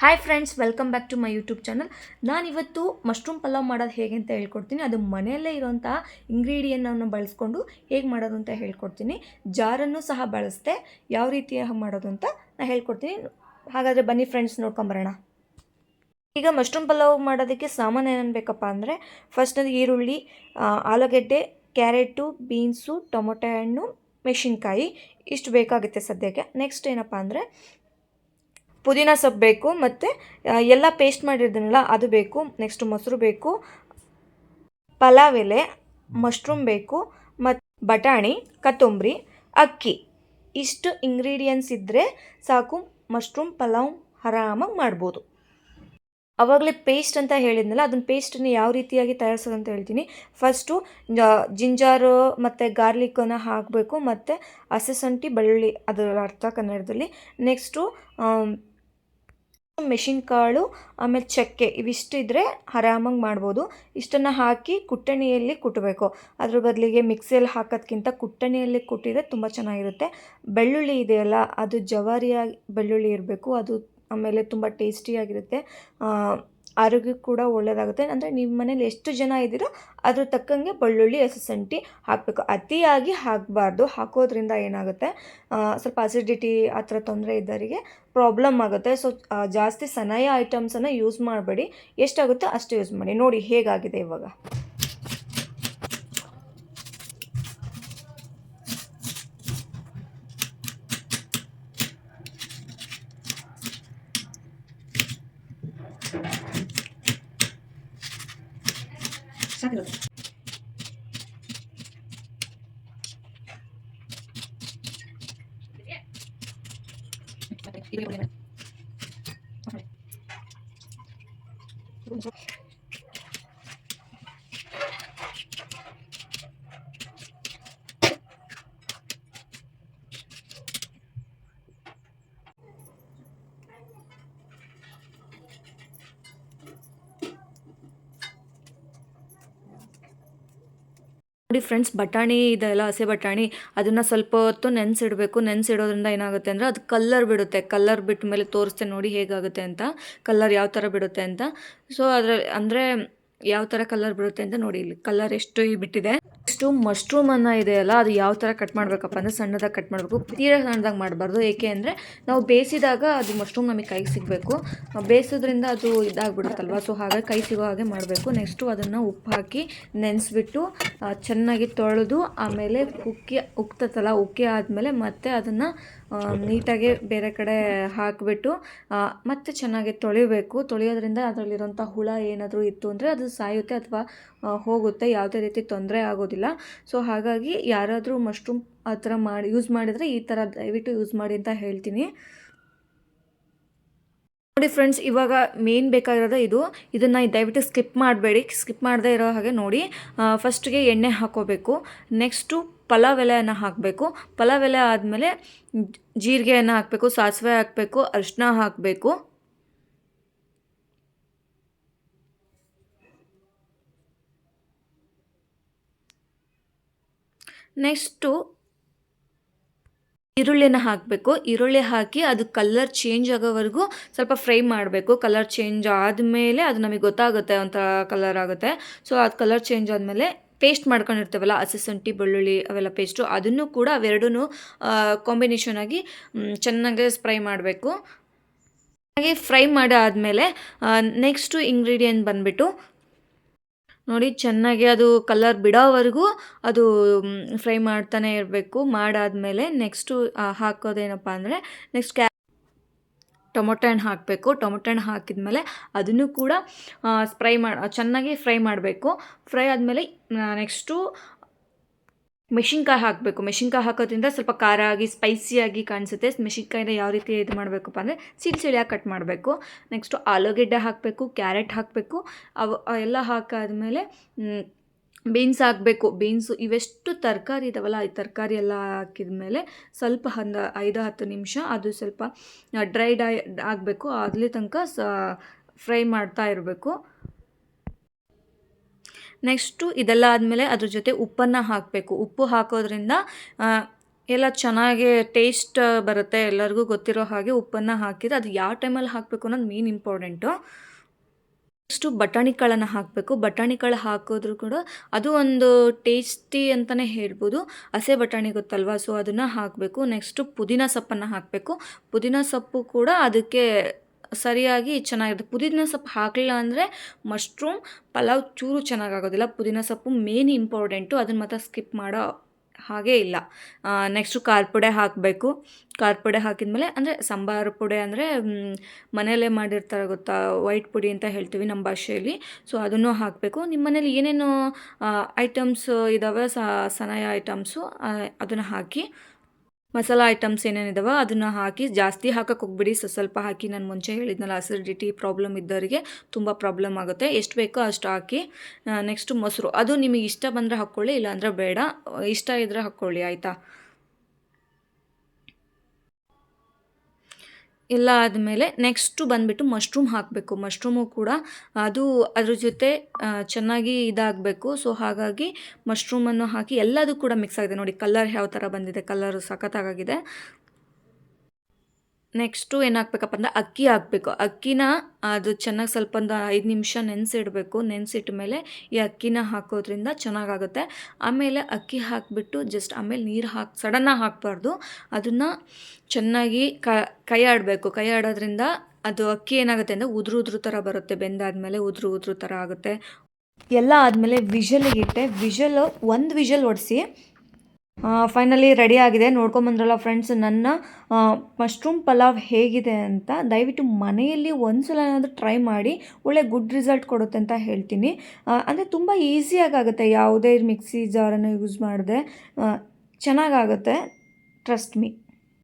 Hi friends, welcome back to my YouTube channel. ನಾನಿವತ್ತು mushroom pulao ಮಾಡೋದು ಹೇಗೆ ಅಂತ ಹೇಳ್ಕೊಡ್ತೀನಿ. ಅದು ಮನೆಯಲ್ಲೇ ಇರೋಂಥ ಇಂಗ್ರೀಡಿಯೆಂಟನ್ನು ಬಳಸ್ಕೊಂಡು ಹೇಗೆ ಮಾಡೋದು ಅಂತ ಹೇಳ್ಕೊಡ್ತೀನಿ. ಜಾರನ್ನು ಸಹ ಬಳಸ್ದೆ ಯಾವ ರೀತಿ ಮಾಡೋದು ಅಂತ ನಾನು ಹೇಳ್ಕೊಡ್ತೀನಿ. ಹಾಗಾದರೆ ಬನ್ನಿ ಫ್ರೆಂಡ್ಸ್, ನೋಡ್ಕೊಂಬರೋಣ. ಈಗ ಮಶ್ರೂಮ್ ಪಲಾವ್ ಮಾಡೋದಕ್ಕೆ ಸಾಮಾನು ಏನೇನು ಬೇಕಪ್ಪ ಅಂದರೆ, ಫಸ್ಟ್ ಈರುಳ್ಳಿ, ಆಲೂಗೆಡ್ಡೆ, ಕ್ಯಾರೆಟು, ಬೀನ್ಸು, ಟೊಮೊಟೊ ಹಣ್ಣು, ಮೆಣಸಿನ್ಕಾಯಿ ಇಷ್ಟು ಬೇಕಾಗುತ್ತೆ ಸದ್ಯಕ್ಕೆ. ನೆಕ್ಸ್ಟ್ ಏನಪ್ಪ ಅಂದರೆ ಪುದೀನ ಸೊಪ್ಪು ಬೇಕು, ಮತ್ತು ಎಲ್ಲ ಪೇಸ್ಟ್ ಮಾಡಿರ್ತೀನಲ್ಲ ಅದು ಬೇಕು. ನೆಕ್ಸ್ಟ್ ಮೊಸರು ಬೇಕು, ಪಲಾವ್ ಎಲೆ, ಮಶ್ರೂಮ್ ಬೇಕು, ಮತ್ತು ಬಟಾಣಿ, ಕೊತ್ತಂಬರಿ, ಅಕ್ಕಿ. ಇಷ್ಟು ಇಂಗ್ರೀಡಿಯೆಂಟ್ಸ್ ಇದ್ದರೆ ಸಾಕು, ಮಶ್ರೂಮ್ ಪಲಾವ್ ಆರಾಮಾಗಿ ಮಾಡ್ಬೋದು. ಆವಾಗಲೇ ಪೇಸ್ಟ್ ಅಂತ ಹೇಳಿದ್ನಲ್ಲ, ಅದನ್ನ ಪೇಸ್ಟನ್ನು ಯಾವ ರೀತಿಯಾಗಿ ತಯಾರಿಸೋದು ಅಂತ ಹೇಳ್ತೀನಿ. ಫಸ್ಟು ಜಿಂಜರು ಮತ್ತು ಗಾರ್ಲಿಕ್ಕನ್ನು ಹಾಕಬೇಕು, ಮತ್ತು ಹಸಿಶುಂಠಿ ಬೆಳ್ಳುಳ್ಳಿ, ಅದರ ಅರ್ಥ ಕನ್ನಡದಲ್ಲಿ. ನೆಕ್ಸ್ಟು ಮೆಣಸಿನಕಾಳು, ಆಮೇಲೆ ಚಕ್ಕೆ, ಇವಿಷ್ಟು ಇದ್ದರೆ ಆರಾಮಾಗಿ ಮಾಡ್ಬೋದು. ಇಷ್ಟನ್ನು ಹಾಕಿ ಕುಟ್ಟಣಿಯಲ್ಲಿ ಕುಟ್ಟಬೇಕು. ಅದ್ರ ಬದಲಿಗೆ ಮಿಕ್ಸಿಯಲ್ಲಿ ಹಾಕೋದ್ಕಿಂತ ಕುಟ್ಟಣಿಯಲ್ಲಿ ಕುಟ್ಟಿದರೆ ತುಂಬ ಚೆನ್ನಾಗಿರುತ್ತೆ. ಬೆಳ್ಳುಳ್ಳಿ ಇದೆಯಲ್ಲ, ಅದು ಜವಾರಿಯಾಗಿ ಬೆಳ್ಳುಳ್ಳಿ ಇರಬೇಕು. ಅದು ಆಮೇಲೆ ತುಂಬ ಟೇಸ್ಟಿಯಾಗಿರುತ್ತೆ, ಆರೋಗ್ಯಕ್ಕೆ ಕೂಡ ಒಳ್ಳೆಯದಾಗುತ್ತೆ. ಅಂದರೆ ನಿಮ್ಮ ಮನೇಲಿ ಎಷ್ಟು ಜನ ಇದ್ದೀರೋ ಅದ್ರ ತಕ್ಕಂಗೆ ಬೆಳ್ಳುಳ್ಳಿ, ಹಸಿಶುಂಠಿ ಹಾಕಬೇಕು. ಅತಿಯಾಗಿ ಹಾಕಬಾರ್ದು. ಹಾಕೋದ್ರಿಂದ ಏನಾಗುತ್ತೆ, ಸ್ವಲ್ಪ ಅಸಿಡಿಟಿ ಆ ಥರ ತೊಂದರೆ ಇದ್ದವರಿಗೆ ಪ್ರಾಬ್ಲಮ್ ಆಗುತ್ತೆ. ಸೊ ಜಾಸ್ತಿ ಸನಾಯ ಐಟಮ್ಸನ್ನು ಯೂಸ್ ಮಾಡಬೇಡಿ. ಎಷ್ಟಾಗುತ್ತೋ ಅಷ್ಟು ಯೂಸ್ ಮಾಡಿ. ನೋಡಿ ಹೇಗಾಗಿದೆ ಇವಾಗ. ನೋಡಿ ಫ್ರೆಂಡ್ಸ್, ಬಟಾಣಿ ಇದೆಲ್ಲ ಹಸಿ ಬಟಾಣಿ, ಅದನ್ನು ಸ್ವಲ್ಪ ಹೊತ್ತು ನೆನೆಸಿಡಬೇಕು. ನೆನೆಸಿಡೋದ್ರಿಂದ ಏನಾಗುತ್ತೆ ಅಂದರೆ ಅದು ಕಲ್ಲರ್ ಬಿಡುತ್ತೆ. ಕಲ್ಲರ್ ಬಿಟ್ಟ ಮೇಲೆ ತೋರಿಸ್ತೇನೆ ನೋಡಿ ಹೇಗಾಗುತ್ತೆ ಅಂತ, ಕಲ್ಲರ್ ಯಾವ ಥರ ಬಿಡುತ್ತೆ ಅಂತ. ಸೊ ಅದರಲ್ಲಿ ಅಂದರೆ ಯಾವ ಥರ ಕಲರ್ ಬರುತ್ತೆ ಅಂತ ನೋಡಿ. ಇಲ್ಲಿ ಕಲರ್ ಎಷ್ಟು ಬಿಟ್ಟಿದೆ. ನೆಕ್ಸ್ಟು ಮಶ್ರೂಮನ್ನು ಇದೆಯಲ್ಲ, ಅದು ಯಾವ ಥರ ಕಟ್ ಮಾಡಬೇಕಪ್ಪ ಅಂದರೆ ಸಣ್ಣದಾಗಿ ಕಟ್ ಮಾಡಬೇಕು. ತೀರಾ ಸಣ್ಣದಾಗಿ ಮಾಡಬಾರ್ದು. ಏಕೆ ಅಂದರೆ ನಾವು ಬೇಯಿಸಿದಾಗ ಅದು ಮಶ್ರೂಮ್ ನಮಗೆ ಕೈಗೆ ಸಿಗಬೇಕು. ಬೇಯಿಸೋದ್ರಿಂದ ಅದು ಇದಾಗ್ಬಿಡುತ್ತಲ್ವ, ಸೊ ಹಾಗಾಗಿ ಕೈ ಸಿಗೋ ಹಾಗೆ ಮಾಡಬೇಕು. ನೆಕ್ಸ್ಟು ಅದನ್ನು ಉಪ್ಪು ಹಾಕಿ ನೆನೆಸ್ಬಿಟ್ಟು ಚೆನ್ನಾಗಿ ತೊಳೆದು, ಆಮೇಲೆ ಉಕ್ಕಿ ಆದಮೇಲೆ ಮತ್ತೆ ಅದನ್ನು ನೀಟಾಗಿ ಬೇರೆ ಕಡೆ ಹಾಕಿಬಿಟ್ಟು ಮತ್ತೆ ಚೆನ್ನಾಗಿ ತೊಳಿಬೇಕು. ತೊಳೆಯೋದ್ರಿಂದ ಅದರಲ್ಲಿರೋಂಥ ಹುಳ ಏನಾದರೂ ಇತ್ತು ಅಂದರೆ ಅದು ಸಾಯುತ್ತೆ ಅಥವಾ ಹೋಗುತ್ತೆ. ಯಾವುದೇ ರೀತಿ ತೊಂದರೆ ಆಗೋದಿಲ್ಲ. ಸೊ ಹಾಗಾಗಿ ಯಾರಾದರೂ ಮಶ್ರೂಮ್ ಆ ಥರ ಯೂಸ್ ಮಾಡಿದರೆ ಈ ಥರ ದಯವಿಟ್ಟು ಯೂಸ್ ಮಾಡಿ ಅಂತ ಹೇಳ್ತೀನಿ. ನೋಡಿ ಫ್ರೆಂಡ್ಸ್, ಇವಾಗ ಮೇನ್ ಬೇಕಾಗಿರೋದು ಇದನ್ನು ದಯವಿಟ್ಟು ಸ್ಕಿಪ್ ಮಾಡಬೇಡಿ. ಸ್ಕಿಪ್ ಮಾಡದೇ ಇರೋ ಹಾಗೆ ನೋಡಿ. ಫಸ್ಟ್ಗೆ ಎಣ್ಣೆ ಹಾಕೋಬೇಕು. ನೆಕ್ಸ್ಟು ಪಲಾವ್ ಎಲೆಯನ್ನು ಹಾಕಬೇಕು. ಪಲಾವ್ ಎಲೆ ಆದಮೇಲೆ ಜೀರಿಗೆಯನ್ನು ಹಾಕಬೇಕು, ಸಾಸಿವೆ ಹಾಕಬೇಕು, ಅರಿಶಿನ ಹಾಕಬೇಕು. ನೆಕ್ಸ್ಟು ಈರುಳ್ಳಿನ ಹಾಕಬೇಕು. ಈರುಳ್ಳಿ ಹಾಕಿ ಅದು ಕಲರ್ ಚೇಂಜ್ ಆಗೋವರೆಗೂ ಸ್ವಲ್ಪ ಫ್ರೈ ಮಾಡಬೇಕು. ಕಲರ್ ಚೇಂಜ್ ಆದಮೇಲೆ ಅದು ನಮಗೆ ಗೊತ್ತಾಗುತ್ತೆ, ಒಂಥರ ಕಲರ್ ಆಗುತ್ತೆ. ಸೊ ಅದು ಕಲರ್ ಚೇಂಜ್ ಆದಮೇಲೆ ಪೇಸ್ಟ್ ಮಾಡ್ಕೊಂಡಿರ್ತೇವಲ್ಲ, ಹಸಿಶುಂಠಿ ಬೆಳ್ಳುಳ್ಳಿ ಅವೆಲ್ಲ ಪೇಸ್ಟು, ಅದನ್ನು ಕೂಡ ಅವೆರಡೂ ಕಾಂಬಿನೇಷನ್ ಆಗಿ ಚೆನ್ನಾಗಿ ಫ್ರೈ ಮಾಡಬೇಕು. ಹಾಗೆ ಫ್ರೈ ಮಾಡಾದಮೇಲೆ ನೆಕ್ಸ್ಟು ಇಂಗ್ರೀಡಿಯೆಂಟ್ ಬಂದುಬಿಟ್ಟು ನೋಡಿ, ಚೆನ್ನಾಗಿ ಅದು ಕಲರ್ ಬಿಡೋವರೆಗೂ ಅದು ಫ್ರೈ ಮಾಡ್ತಾನೆ ಇರಬೇಕು. ಮಾಡಾದಮೇಲೆ ನೆಕ್ಸ್ಟು ಹಾಕೋದೇನಪ್ಪ ಅಂದರೆ ನೆಕ್ಸ್ಟ್ ಟೊಮೊಟೊ ಹಣ್ಣು ಹಾಕಬೇಕು. ಟೊಮೊಟೊ ಹಣ್ಣು ಹಾಕಿದ್ಮೇಲೆ ಅದನ್ನು ಕೂಡ ಚೆನ್ನಾಗಿ ಫ್ರೈ ಮಾಡಬೇಕು. ಫ್ರೈ ಆದಮೇಲೆ ನೆಕ್ಸ್ಟು ಮೆಣಸಿನ್ಕಾಯಿ ಹಾಕಬೇಕು. ಮೆಣಸಿನ್ಕಾಯಿ ಹಾಕೋದ್ರಿಂದ ಸ್ವಲ್ಪ ಖಾರ ಆಗಿ ಸ್ಪೈಸಿಯಾಗಿ ಕಾಣಿಸುತ್ತೆ. ಮೆಣಸಿನ್ಕಾಯಿನ ಯಾವ ರೀತಿ ಇದು ಮಾಡಬೇಕಪ್ಪ ಅಂದರೆ ಸಿಡಿಯಾಗಿ ಕಟ್ ಮಾಡಬೇಕು. ನೆಕ್ಸ್ಟು ಆಲೂಗೆಡ್ಡೆ ಹಾಕಬೇಕು, ಕ್ಯಾರೆಟ್ ಹಾಕಬೇಕು. ಎಲ್ಲ ಹಾಕಾದ್ಮೇಲೆ ಬೀನ್ಸ್ ಹಾಕಬೇಕು. ಬೀನ್ಸು ಇವೆಷ್ಟು ತರಕಾರಿ ಇದಾವಲ್ಲ, ಈ ತರಕಾರಿ ಎಲ್ಲ ಹಾಕಿದ್ಮೇಲೆ ಸ್ವಲ್ಪ 5-10 ನಿಮಿಷ ಅದು ಸ್ವಲ್ಪ ಡ್ರೈಡ್ ಆಗಬೇಕು. ಅಲ್ಲಿ ತನಕ ಫ್ರೈ ಮಾಡ್ತಾ ಇರಬೇಕು. ನೆಕ್ಸ್ಟು ಇದೆಲ್ಲ ಆದಮೇಲೆ ಅದ್ರ ಜೊತೆ ಉಪ್ಪನ್ನು ಹಾಕಬೇಕು. ಉಪ್ಪು ಹಾಕೋದ್ರಿಂದ ಎಲ್ಲ ಚೆನ್ನಾಗಿ ಟೇಸ್ಟ್ ಬರುತ್ತೆ. ಎಲ್ಲರಿಗೂ ಗೊತ್ತಿರೋ ಹಾಗೆ ಉಪ್ಪನ್ನು ಹಾಕಿದ್ರೆ ಅದು ಯಾವ ಟೈಮಲ್ಲಿ ಹಾಕಬೇಕು ಅನ್ನೋದು ಮೇನ್ ಇಂಪಾರ್ಟೆಂಟು. ನೆಕ್ಸ್ಟು ಬಟಾಣಿ ಕಾಳನ್ನು ಹಾಕಬೇಕು. ಬಟಾಣಿ ಕಾಳು ಹಾಕಿದ್ರು ಕೂಡ ಅದು ಒಂದು ಟೇಸ್ಟಿ ಅಂತಲೇ ಹೇಳ್ಬೋದು. ಹಸೆ ಬಟಾಣಿ ಗೊತ್ತಲ್ವಾ? ಸೊ ಅದನ್ನು ಹಾಕಬೇಕು. ನೆಕ್ಸ್ಟು ಪುದೀನ ಸೊಪ್ಪನ್ನು ಹಾಕಬೇಕು. ಪುದೀನ ಸೊಪ್ಪು ಕೂಡ ಅದಕ್ಕೆ ಸರಿಯಾಗಿ ಚೆನ್ನಾಗಿರುತ್ತೆ. ಪುದೀನ ಸೊಪ್ಪು ಹಾಕಲಿಲ್ಲ ಅಂದರೆ ಮಶ್ರೂಮ್ ಪಲಾವ್ ಚೂರು ಚೆನ್ನಾಗಾಗೋದಿಲ್ಲ. ಪುದೀನ ಸೊಪ್ಪು ಮೇನ್ ಇಂಪಾರ್ಟೆಂಟು, ಅದನ್ನು ಮಾತ್ರ ಸ್ಕಿಪ್ ಮಾಡೋ ಹಾಗೇ ಇಲ್ಲ. ನೆಕ್ಸ್ಟು ಖಾರದ ಪುಡಿ ಹಾಕಬೇಕು. ಖಾರದ ಪುಡಿ ಹಾಕಿದ್ಮೇಲೆ ಅಂದರೆ ಸಾಂಬಾರು ಪುಡಿ ಅಂದರೆ ಮನೆಯಲ್ಲೇ ಮಾಡಿರ್ತಾರೆ ಗೊತ್ತಾ, ವೈಟ್ ಪುಡಿ ಅಂತ ಹೇಳ್ತೀವಿ ನಮ್ಮ ಭಾಷೆಯಲ್ಲಿ. ಸೊ ಅದನ್ನು ಹಾಕಬೇಕು. ನಿಮ್ಮ ಮನೇಲಿ ಏನೇನು ಐಟಮ್ಸ್ ಇದ್ದಾವೆ ಸನಾಯ ಐಟಮ್ಸು ಅದನ್ನು ಹಾಕಿ. ಮಸಾಲ ಐಟಮ್ಸ್ ಏನೇನಿದಾವೆ ಅದನ್ನು ಹಾಕಿ. ಜಾಸ್ತಿ ಹಾಕಕ್ಕೆ ಹೋಗ್ಬಿಡಿ, ಸ್ವಲ್ಪ ಹಾಕಿ. ನಾನು ಮುಂಚೆ ಹೇಳಿದ್ನಲ್ಲ, ಅಸಿಡಿಟಿ ಪ್ರಾಬ್ಲಮ್ ಇದ್ದವರಿಗೆ ತುಂಬ ಪ್ರಾಬ್ಲಮ್ ಆಗುತ್ತೆ. ಎಷ್ಟು ಬೇಕೋ ಅಷ್ಟು ಹಾಕಿ. ನೆಕ್ಸ್ಟು ಮೊಸರು, ಅದು ನಿಮಗೆ ಇಷ್ಟ ಬಂದರೆ ಹಾಕ್ಕೊಳ್ಳಿ, ಇಲ್ಲಾಂದರೆ ಬೇಡ. ಇಷ್ಟ ಇದ್ದರೆ ಹಾಕ್ಕೊಳ್ಳಿ, ಆಯಿತಾ? ಎಲ್ಲ ಆದಮೇಲೆ ನೆಕ್ಸ್ಟು ಬಂದುಬಿಟ್ಟು ಮಶ್ರೂಮ್ ಹಾಕಬೇಕು. ಮಶ್ರೂಮು ಕೂಡ ಅದು ಅದ್ರ ಜೊತೆ ಚೆನ್ನಾಗಿ ಇದಾಗಬೇಕು. ಸೊ ಹಾಗಾಗಿ ಮಶ್ರೂಮನ್ನು ಹಾಕಿ ಎಲ್ಲದೂ ಕೂಡ ಮಿಕ್ಸ್ ಆಗಿದೆ. ನೋಡಿ ಕಲರ್ ಯಾವ ಥರ ಬಂದಿದೆ, ಕಲರು ಸಖತ್ತಾಗಿದೆ. ನೆಕ್ಸ್ಟು ಏನು ಹಾಕ್ಬೇಕಪ್ಪ ಅಂದರೆ ಅಕ್ಕಿ ಹಾಕಬೇಕು. ಅಕ್ಕಿನ ಅದು ಚೆನ್ನಾಗಿ ಸ್ವಲ್ಪ ಒಂದು 5 ನಿಮಿಷ ನೆನೆಸಿಡಬೇಕು. ನೆನೆಸಿಟ್ಟ ಮೇಲೆ ಈ ಅಕ್ಕಿನ ಹಾಕೋದ್ರಿಂದ ಚೆನ್ನಾಗಾಗುತ್ತೆ. ಆಮೇಲೆ ಅಕ್ಕಿ ಹಾಕಿಬಿಟ್ಟು ಜಸ್ಟ್ ಆಮೇಲೆ ನೀರು ಸಡನ್ನಾಗಿ ಹಾಕಬಾರ್ದು. ಅದನ್ನು ಚೆನ್ನಾಗಿ ಕೈ ಆಡಬೇಕು. ಕೈ ಆಡೋದ್ರಿಂದ ಅದು ಅಕ್ಕಿ ಏನಾಗುತ್ತೆ ಅಂದರೆ ಉದುರು ಥರ ಬರುತ್ತೆ. ಬೆಂದಾದಮೇಲೆ ಉದುರು ಥರ ಆಗುತ್ತೆ. ಎಲ್ಲ ಆದಮೇಲೆ ವಿಷಲಿಗಿಟ್ಟೆ. ಒಂದು ವಿಷಲ್ ಹೊಡೆಸಿ. ಫೈನಲಿ ರೆಡಿ ಆಗಿದೆ. ನೋಡ್ಕೊಂಬಂದ್ರಲ್ಲ ಫ್ರೆಂಡ್ಸ್ ನನ್ನ ಮಶ್ರೂಮ್ ಪಲಾವ್ ಹೇಗಿದೆ ಅಂತ. ದಯವಿಟ್ಟು ಮನೆಯಲ್ಲಿ ಒಂದು ಸಲ ಏನಾದರೂ ಟ್ರೈ ಮಾಡಿ, ಒಳ್ಳೆ ಗುಡ್ ರಿಸಲ್ಟ್ ಕೊಡುತ್ತೆ ಅಂತ ಹೇಳ್ತೀನಿ. ಅಂದರೆ ತುಂಬ ಈಸಿಯಾಗುತ್ತೆ, ಯಾವುದೇ ಮಿಕ್ಸಿ ಜಾರನ್ನು ಯೂಸ್ ಮಾಡದೆ ಚೆನ್ನಾಗಾಗುತ್ತೆ. Trust me.